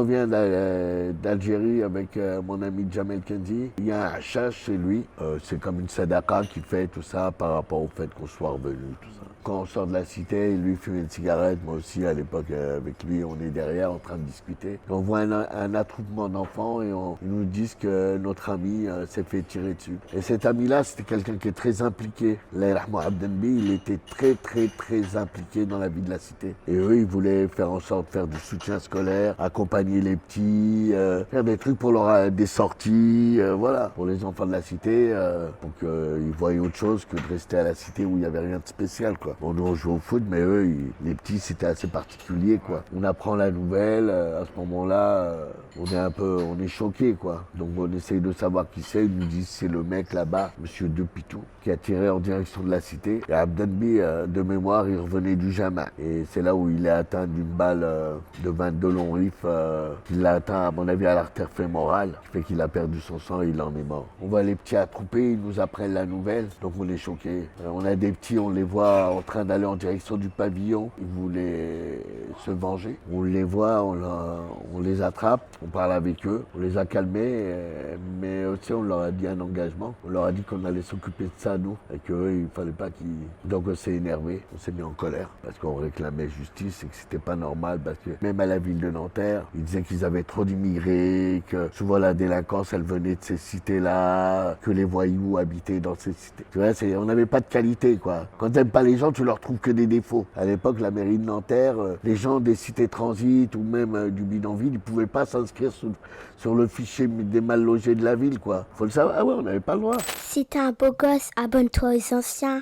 revient d'Algérie avec mon ami Jamel Kenzi, il y a un hachach chez lui. C'est comme une sadaqa qu'il fait, tout ça, par rapport au fait qu'on soit revenu, tout ça. Quand on sort de la cité, lui fume une cigarette, moi aussi à l'époque avec lui, on est derrière en train de discuter. Et on voit un attroupement d'enfants et ils nous disent que notre ami s'est fait tirer dessus. Et cet ami-là, c'était quelqu'un qui est très impliqué. Lahirahmou Abdenbi, il était très impliqué dans la vie de la cité. Et eux, ils voulaient faire en sorte de faire du soutien scolaire, accompagner les petits, faire des trucs pour leur des sorties, voilà, pour les enfants de la cité, pour qu'ils voient autre chose que de rester à la cité où il n'y avait rien de spécial, quoi. Bon, nous on joue au foot, mais eux, les petits, c'était assez particulier, quoi. On apprend la nouvelle, à ce moment-là, on est choqué, quoi. Donc on essaye de savoir qui c'est. Ils nous disent c'est le mec là-bas, Monsieur Depitou, qui a tiré en direction de la cité. Et Abdenbi, de mémoire, il revenait du Jama. Et c'est là où il est atteint d'une balle de 22 longs rifles. Il l'a atteint, à mon avis, à l'artère fémorale, qui fait qu'il a perdu son sang et il en est mort. On voit les petits attroupés, ils nous apprennent la nouvelle, donc on est choqués. On a des petits, on les voit en train d'aller en direction du pavillon. Ils voulaient se venger. On les voit, on les attrape, on parle avec eux, on les a calmés, mais aussi on leur a dit un engagement. On leur a dit qu'on allait s'occuper de ça, nous, et qu'eux, il fallait pas qu'ils... Donc on s'est énervé, on s'est mis en colère, parce qu'on réclamait justice et que c'était pas normal, parce que même à la ville de Nanterre, ils disaient qu'ils avaient trop d'immigrés, que souvent la délinquance, elle venait de ces cités-là, que les voyous habitaient dans ces cités. Tu vois, on n'avait pas de qualité, quoi. Quand t'aimes pas les gens, tu leur trouves que des défauts. À l'époque, la mairie de Nanterre, les gens des cités transit ou même du bidonville, ils pouvaient pas s'inscrire sur le fichier des mal logés de la ville, quoi. Faut le savoir. Ah ouais, on n'avait pas le droit. Si t'es un beau gosse, abonne-toi aux anciens.